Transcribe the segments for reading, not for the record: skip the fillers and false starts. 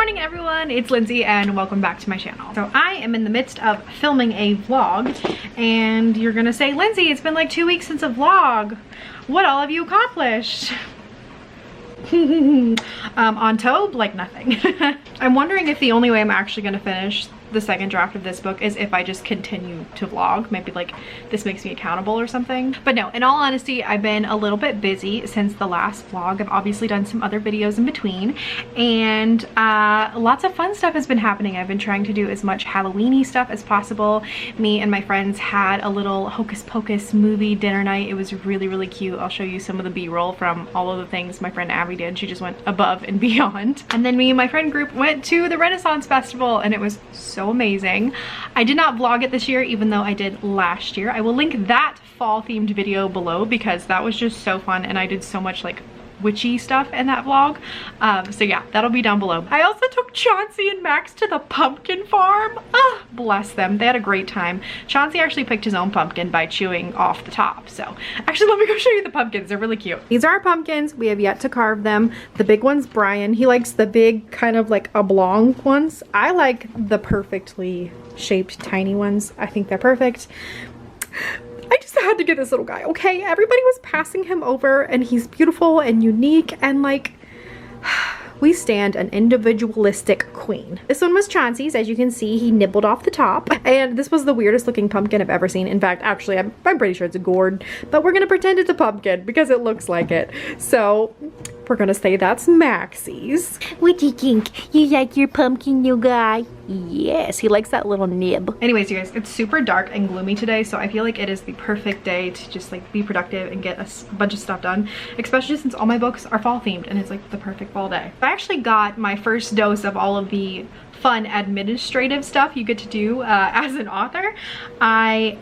morning everyone, it's Lindsay and welcome back to my channel. So I am in the midst of filming a vlog and you're gonna say, Lindsay, it's been like 2 weeks since a vlog. What all have you accomplished? On Tobe, like nothing. I'm wondering if the only way I'm actually gonna finish the second draft of this book is if I just continue to vlog. Maybe like this makes me accountable or something. But no, in all honesty, I've been a little bit busy since the last vlog. I've obviously done some other videos in between and lots of fun stuff has been happening. I've been trying to do as much Halloween-y stuff as possible. Me and my friends had a little Hocus Pocus movie dinner night. It was really, really cute. I'll show you some of the B-roll from all of the things my friend Abby did. She just went above and beyond. And then me and my friend group went to the Renaissance Festival and it was so amazing. I did not vlog it this year, even though I did last year. I will link that fall themed video below because that was just so fun and I did so much like witchy stuff in that vlog. So yeah, that'll be down below. I also took Chauncey and Max to the pumpkin farm. Bless them. They had a great time. Chauncey actually picked his own pumpkin by chewing off the top. So actually, let me go show you the pumpkins. They're really cute. These are our pumpkins. We have yet to carve them. The big one's Brian. He likes the big kind of like oblong ones. I like the perfectly shaped tiny ones. I think they're perfect. I just had to get this little guy, okay? Everybody was passing him over and he's beautiful and unique and like, we stand an individualistic queen. This one was Chauncey's. As you can see, he nibbled off the top. And this was the weirdest looking pumpkin I've ever seen. In fact, actually, I'm pretty sure it's a gourd, but we're gonna pretend it's a pumpkin because it looks like it. So we're gonna say that's Maxie's. What do you think? You like your pumpkin, you guy? Yes, he likes that little nib. Anyways, you guys, it's super dark and gloomy today, so I feel like it is the perfect day to just like be productive and get a bunch of stuff done, especially since all my books are fall themed and it's like the perfect fall day. I actually got my first dose of all of the fun administrative stuff you get to do as an author. I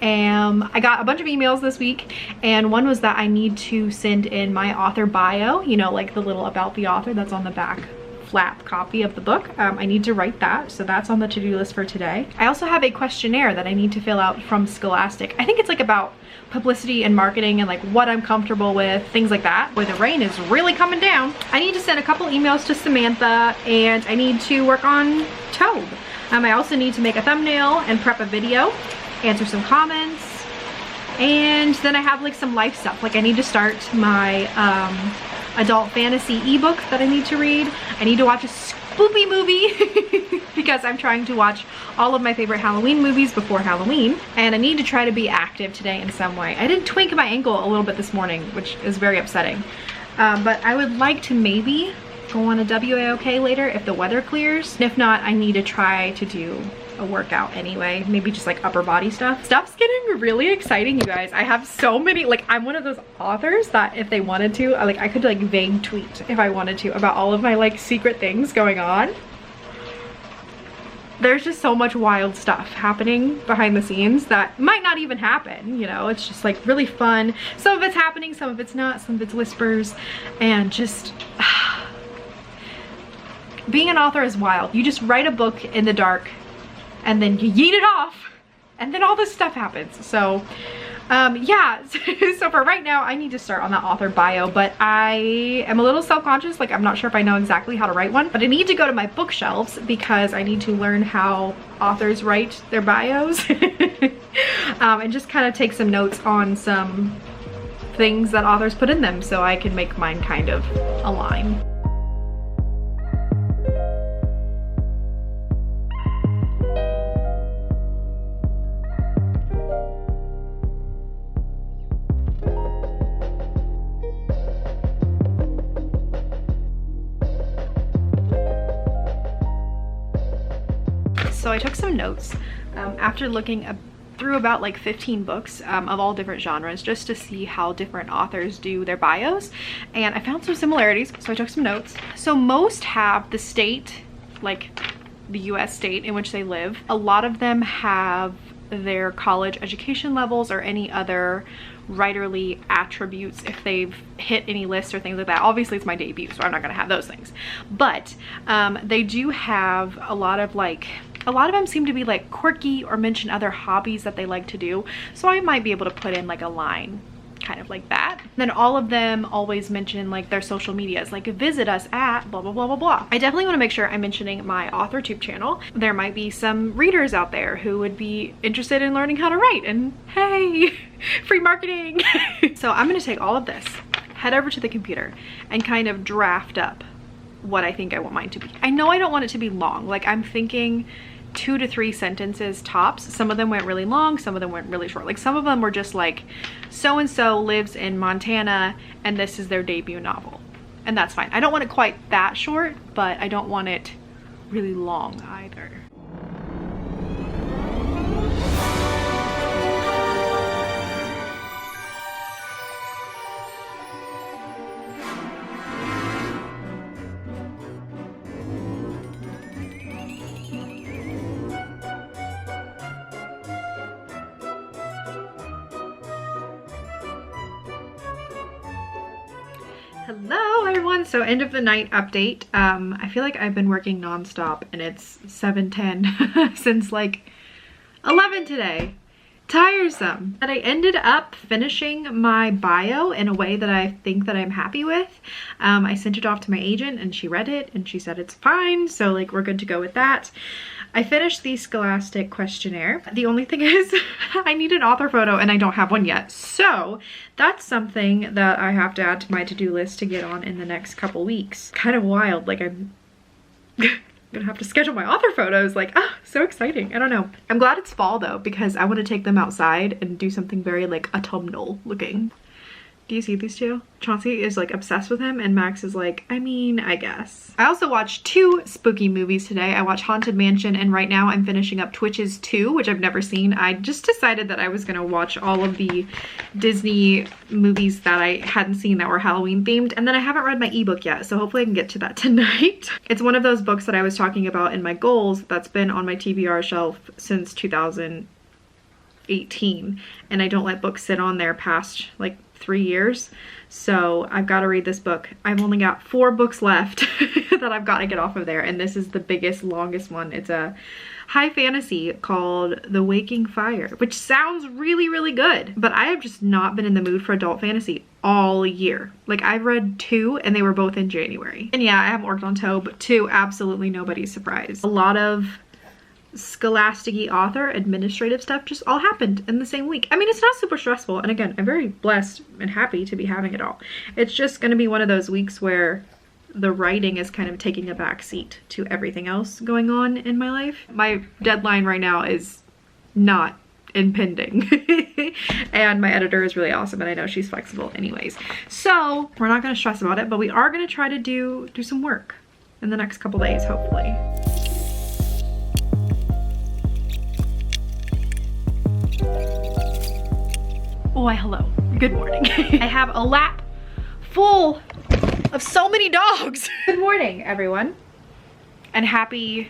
got a bunch of emails this week and one was that I need to send in my author bio, you know, like the little about the author that's on the back flap copy of the book. I need to write that, so that's on the to-do list for today. I also have a questionnaire that I need to fill out from Scholastic. I think it's like about publicity and marketing and like what I'm comfortable with, things like that. Boy, the rain is really coming down. I need to send a couple emails to Samantha and I need to work on Tobe. I also need to make a thumbnail and prep a video, answer some comments, and then I have like some life stuff. Like I need to start my adult fantasy ebook that I need to read. I need to watch a spoopy movie because I'm trying to watch all of my favorite Halloween movies before Halloween, and I need to try to be active today in some way. I did tweak my ankle a little bit this morning, which is very upsetting, but I would like to maybe go on a WAOK later if the weather clears. And if not, I need to try to do a workout anyway, maybe just like upper body stuff. Stuff's getting really exciting, you guys. I have so many, like I'm one of those authors that if they wanted to, I could like vague tweet if I wanted to about all of my like secret things going on. There's just so much wild stuff happening behind the scenes that might not even happen, you know. It's just like really fun. Some of it's happening, some of it's not, some of it's whispers, and just being an author is wild. You just write a book in the dark and then you yeet it off and then all this stuff happens. So yeah, so for right now I need to start on that author bio, but I am a little self-conscious. Like I'm not sure if I know exactly how to write one, but I need to go to my bookshelves because I need to learn how authors write their bios and just kind of take some notes on some things that authors put in them so I can make mine kind of align. So I took some notes after looking through about like 15 books of all different genres just to see how different authors do their bios, and I found some similarities, so I took some notes. So most have the state, like the US state in which they live. A lot of them have their college education levels or any other writerly attributes if they've hit any lists or things like that. Obviously it's my debut, so I'm not gonna have those things, but they do have a lot of them seem to be like quirky or mention other hobbies that they like to do, so I might be able to put in like a line kind of like that. Then all of them always mention like their social medias, like visit us at blah, blah, blah, blah, blah. I definitely want to make sure I'm mentioning my Authortube channel. There might be some readers out there who would be interested in learning how to write, and hey, free marketing. So I'm going to take all of this, head over to the computer, and kind of draft up what I think I want mine to be. I know I don't want it to be long. Like, I'm thinking 2 to 3 sentences tops. Some of them went really long, some of them went really short. Like, some of them were just like, so-and-so lives in Montana and this is their debut novel. And that's fine. I don't want it quite that short, but I don't want it really long either. Hello everyone, so end of the night update. I feel like I've been working nonstop and it's 7:10 since like 11 today. Tiresome. But I ended up finishing my bio in a way that I think that I'm happy with. I sent it off to my agent and she read it and she said it's fine, so like we're good to go with that. I finished the Scholastic questionnaire. The only thing is I need an author photo and I don't have one yet. So that's something that I have to add to my to-do list to get on in the next couple weeks. Kind of wild, like I'm gonna have to schedule my author photos, like, ah, so exciting. I don't know. I'm glad it's fall though, because I want to take them outside and do something very like autumnal looking. Do you see these two? Chauncey is like obsessed with him and Max is like, I mean, I guess. I also watched 2 spooky movies today. I watched Haunted Mansion and right now I'm finishing up Twitches 2, which I've never seen. I just decided that I was gonna watch all of the Disney movies that I hadn't seen that were Halloween themed, and then I haven't read my ebook yet, so hopefully I can get to that tonight. It's one of those books that I was talking about in my goals that's been on my TBR shelf since 2018, and I don't let books sit on there past like 3 years, so I've got to read this book. I've only got 4 books left that I've got to get off of there, and this is the biggest, longest one. It's a high fantasy called The Waking Fire, which sounds really, really good, but I have just not been in the mood for adult fantasy all year. Like, I've read 2 and they were both in January. And yeah, I haven't worked on Toe, but 2, absolutely nobody's surprise. A lot of Scholastic-y author administrative stuff just all happened in the same week. I mean, it's not super stressful, and again, I'm very blessed and happy to be having it all. It's just going to be one of those weeks where the writing is kind of taking a back seat to everything else going on in my life. My deadline right now is not impending and my editor is really awesome and I know she's flexible anyways. So we're not going to stress about it, but we are going to try to do some work in the next couple days, hopefully. Oh, why hello, good morning. I have a lap full of so many dogs. Good morning, everyone, and happy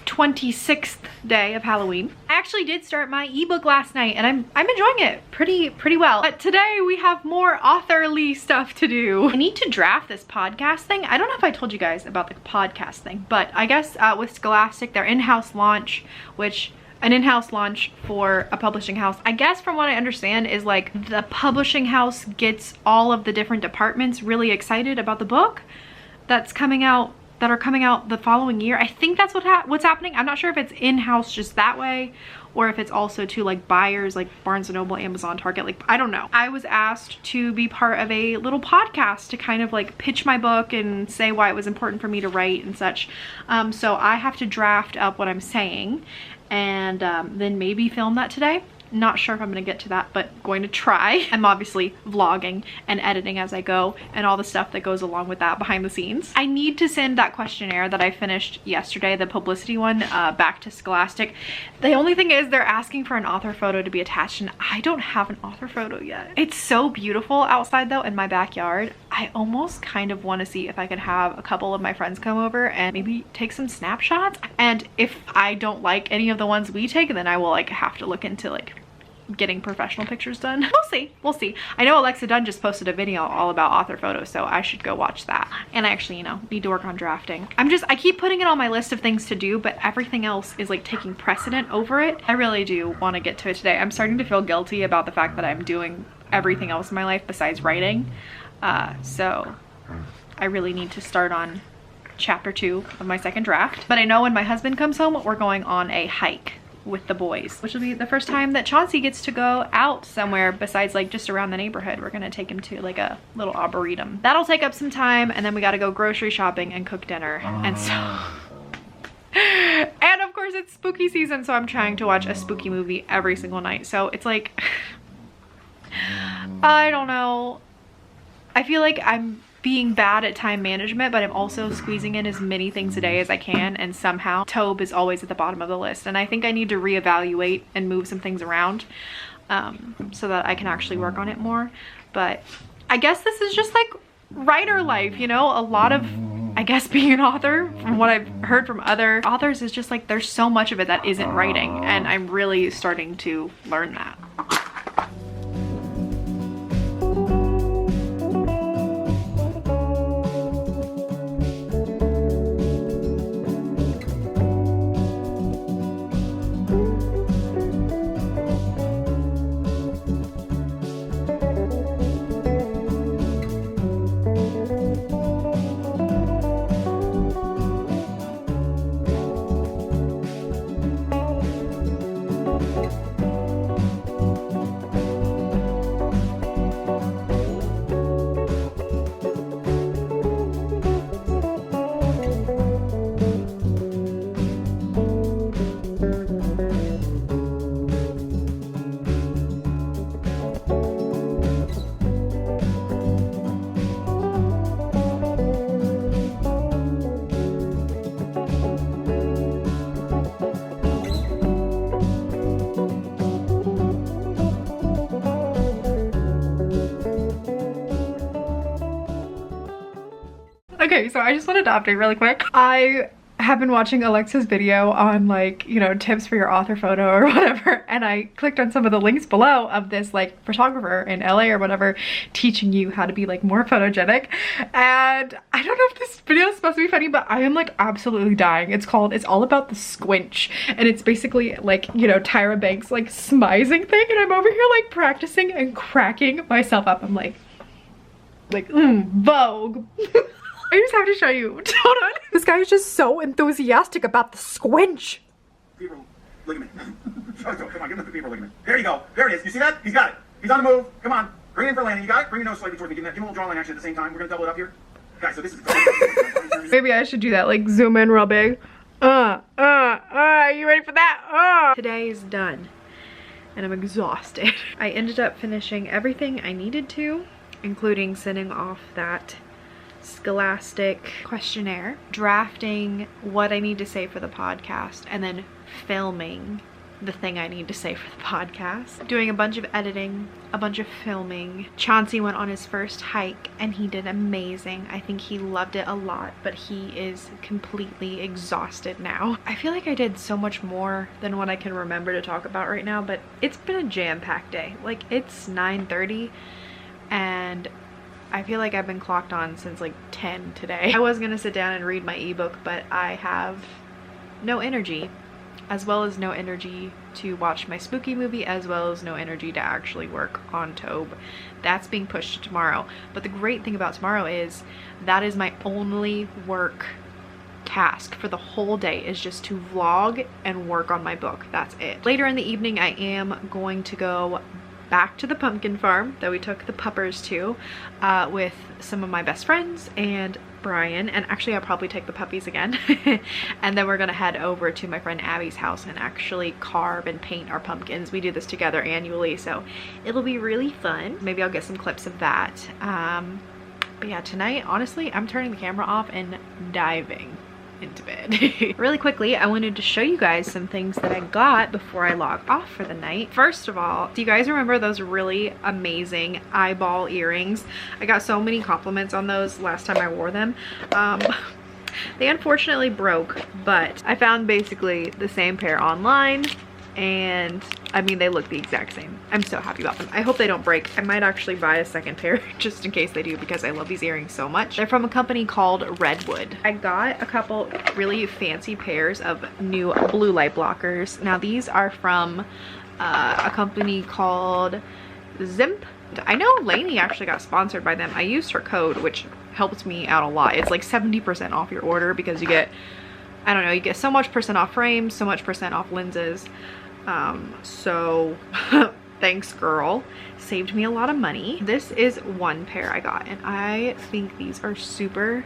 26th day of Halloween. I actually did start my ebook last night and I'm enjoying it pretty well. But today we have more authorly stuff to do. I need to draft this podcast thing. I don't know if I told you guys about the podcast thing, but I guess with Scholastic, their in-house launch, which an in-house launch for a publishing house, I guess from what I understand is like the publishing house gets all of the different departments really excited about the book that's coming out, that are coming out the following year. I think that's what's happening. I'm not sure if it's in-house just that way or if it's also to like buyers like Barnes & Noble, Amazon, Target, like I don't know. I was asked to be part of a little podcast to kind of like pitch my book and say why it was important for me to write and such. So I have to draft up what I'm saying and then maybe film that today. Not sure if I'm gonna get to that, but going to try. I'm obviously vlogging and editing as I go and all the stuff that goes along with that behind the scenes. I need to send that questionnaire that I finished yesterday, the publicity one, back to Scholastic. The only thing is they're asking for an author photo to be attached and I don't have an author photo yet. It's so beautiful outside though in my backyard. I almost kind of want to see if I can have a couple of my friends come over and maybe take some snapshots. And if I don't like any of the ones we take, then I will like have to look into like getting professional pictures done. We'll see. I know Alexa Dunn just posted a video all about author photos, so I should go watch that. And I actually, you know, need to work on drafting. I keep putting it on my list of things to do, but everything else is like taking precedent over it. I really do want to get to it today. I'm starting to feel guilty about the fact that I'm doing everything else in my life besides writing. So I really need to start on chapter 2 of my second draft. But I know when my husband comes home, we're going on a hike with the boys, which will be the first time that Chauncey gets to go out somewhere besides like just around the neighborhood. We're gonna take him to like a little arboretum. That'll take up some time, and then we gotta go grocery shopping and cook dinner. And so and of course it's spooky season, so I'm trying to watch a spooky movie every single night. So it's like I don't know, I feel like I'm being bad at time management, but I'm also squeezing in as many things a day as I can, and somehow Tobe is always at the bottom of the list. And I think I need to reevaluate and move some things around so that I can actually work on it more. But I guess this is just like writer life, you know? A lot of, I guess, being an author, from what I've heard from other authors, is just like there's so much of it that isn't writing, and I'm really starting to learn that. Okay, so I just wanted to update really quick. I have been watching Alexa's video on like, you know, tips for your author photo or whatever, and I clicked on some of the links below of this like photographer in LA or whatever teaching you how to be like more photogenic. And I don't know if this video is supposed to be funny, but I am like absolutely dying. It's All About the Squinch, and it's basically like, you know, Tyra Banks like smizing thing, and I'm over here like practicing and cracking myself up. I'm like Vogue. I just have to show you. Hold on. This guy is just so enthusiastic about the squinch. People, look at me. Come on, give him the people, look at me. There you go. There it is. You see that? He's got it. He's on the move. Come on. Bring it in for landing. You got it? Bring your nose slightly towards me. Give him a little draw line action at the same time. We're going to double it up here. Guys, so this is... Maybe I should do that. Like zoom in real big. Are you ready for that? Today is done. And I'm exhausted. I ended up finishing everything I needed to, including sending off that Scholastic questionnaire, drafting what I need to say for the podcast, and then filming the thing I need to say for the podcast, doing a bunch of editing, a bunch of filming. Chauncey went on his first hike and he did amazing. I think he loved it a lot, but he is completely exhausted now. I feel like I did so much more than what I can remember to talk about right now, but it's been a jam-packed day. Like, it's 9:30 and I feel like I've been clocked on since like 10 today. I was gonna sit down and read my ebook, but I have no energy, as well as no energy to watch my spooky movie, as well as no energy to actually work on Tobe. That's being pushed to tomorrow. But the great thing about tomorrow is that is my only work task for the whole day, is just to vlog and work on my book. That's it. Later in the evening, I am going to go back to the pumpkin farm that we took the puppers to with some of my best friends and Brian, and actually I'll probably take the puppies again. And then we're gonna head over to my friend Abby's house and actually carve and paint our pumpkins. We do this together annually, so it'll be really fun. Maybe I'll get some clips of that. But yeah, tonight honestly I'm turning the camera off and diving into bed. Really quickly, I wanted to show you guys some things that I got before I log off for the night. First of all, do you guys remember those really amazing eyeball earrings? I got so many compliments on those last time I wore them. They unfortunately broke, but I found basically the same pair online, and I mean, they look the exact same. I'm so happy about them. I hope they don't break. I might actually buy a second pair just in case they do, because I love these earrings so much. They're from a company called Redwood. I got a couple really fancy pairs of new blue light blockers. Now these are from a company called Zinff. I know Lainey actually got sponsored by them. I used her code, which helped me out a lot. It's like 70% off your order because you get, I don't know, you get so much percent off frames, so much percent off lenses. So thanks, girl. Saved me a lot of money. This is one pair I got, and I think these are super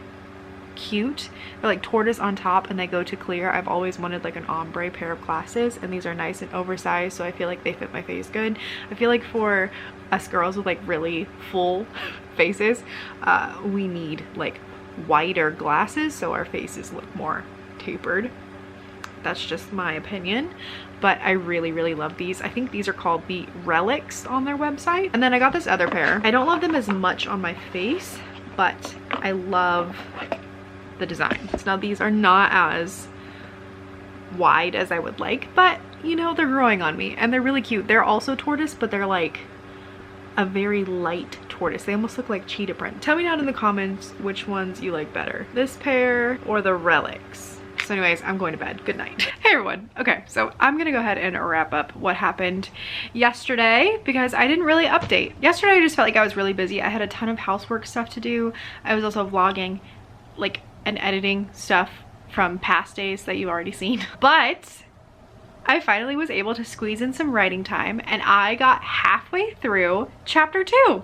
cute. They're like tortoise on top and they go to clear. I've always wanted like an ombre pair of glasses, and these are nice and oversized, so I feel like they fit my face good. I feel like for us girls with like really full faces, we need like wider glasses so our faces look more tapered. That's just my opinion, but I really love these. I think these are called the Relics on their website. And then I got this other pair. I don't love them as much on my face, but I love the designs. Now these are not as wide as I would like, but you know, they're growing on me and they're really cute. They're also tortoise, but they're like a very light tortoise. They almost look like cheetah print. Tell me down in the comments which ones you like better, this pair or the Relics. So anyways, I'm going to bed. Good night. Hey everyone. Okay, so I'm gonna go ahead and wrap up what happened yesterday because I didn't really update. Yesterday I just felt like I was really busy. I had a ton of housework stuff to do. I was also vlogging like and editing stuff from past days that you've already seen. But I finally was able to squeeze in some writing time, and I got halfway through chapter 2.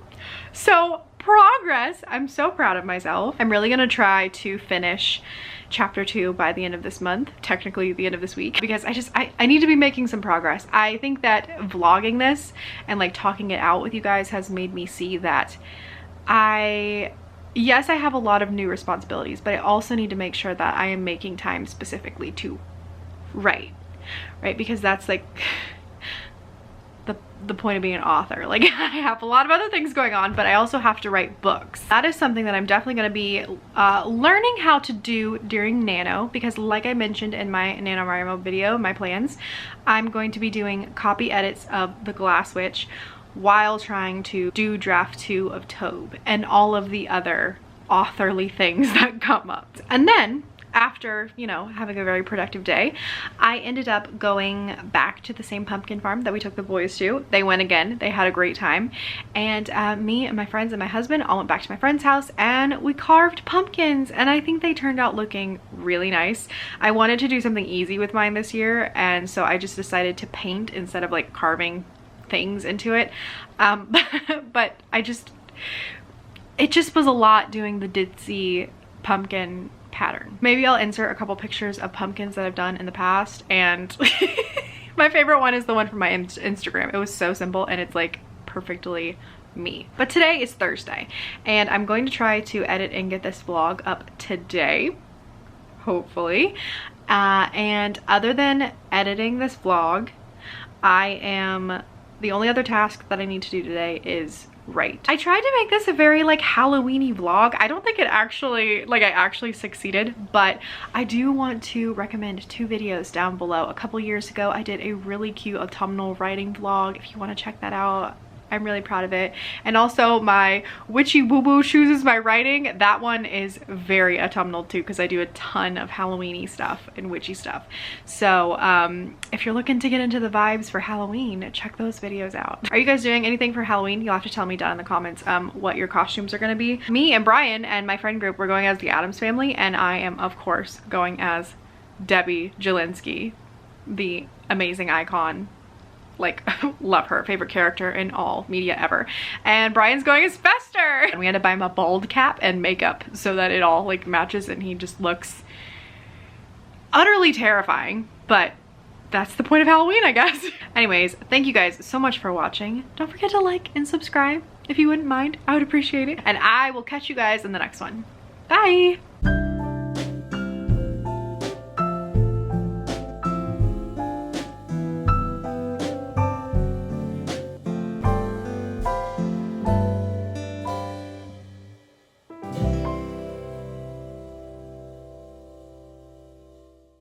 So progress. I'm so proud of myself. I'm really gonna try to finish chapter 2 by the end of this month, technically the end of this week, because I need to be making some progress. I think that vlogging this and like talking it out with you guys has made me see that yes, I have a lot of new responsibilities, but I also need to make sure that I am making time specifically to write, right? Because that's like the point of being an author. Like, I have a lot of other things going on, but I also have to write books. That is something that I'm definitely going to be learning how to do during Nano, because like I mentioned in my NaNoWriMo video, my plans, I'm going to be doing copy edits of The Glass Witch while trying to do draft 2 of Tobe and all of the other authorly things that come up. And then after, you know, having a very productive day, I ended up going back to the same pumpkin farm that we took the boys to. They went again. They had a great time. And me and my friends and my husband all went back to my friend's house and we carved pumpkins, and I think they turned out looking really nice. I wanted to do something easy with mine this year, and so I just decided to paint instead of like carving things into it. But it just was a lot doing the ditzy pumpkin pattern. Maybe I'll insert a couple pictures of pumpkins that I've done in the past, and my favorite one is the one from my Instagram. It was so simple and it's like perfectly me. But today is Thursday and I'm going to try to edit and get this vlog up today, hopefully. And other than editing this vlog, the only other task that I need to do today is write. I tried to make this a very like Halloween-y vlog. I don't think it actually, like, I actually succeeded, but I do want to recommend 2 videos down below. A couple years ago I did a really cute autumnal writing vlog. If you want to check that out, I'm really proud of it. And also my Witchy Boo Boo Chooses My Writing, that one is very autumnal too, because I do a ton of Halloween-y stuff and witchy stuff. So if you're looking to get into the vibes for Halloween, check those videos out. Are you guys doing anything for Halloween? You'll have to tell me down in the comments what your costumes are gonna be. Me and Brian and my friend group, we're going as the Addams Family, and I am of course going as Debbie Jelinski, the amazing icon. Like, love her, favorite character in all media ever. And Brian's going as Fester, and we had to buy him a bald cap and makeup so that it all like matches, and he just looks utterly terrifying, but that's the point of Halloween, I guess. Anyways, thank you guys so much for watching. Don't forget to like and subscribe if you wouldn't mind. I would appreciate it, and I will catch you guys in the next one. Bye.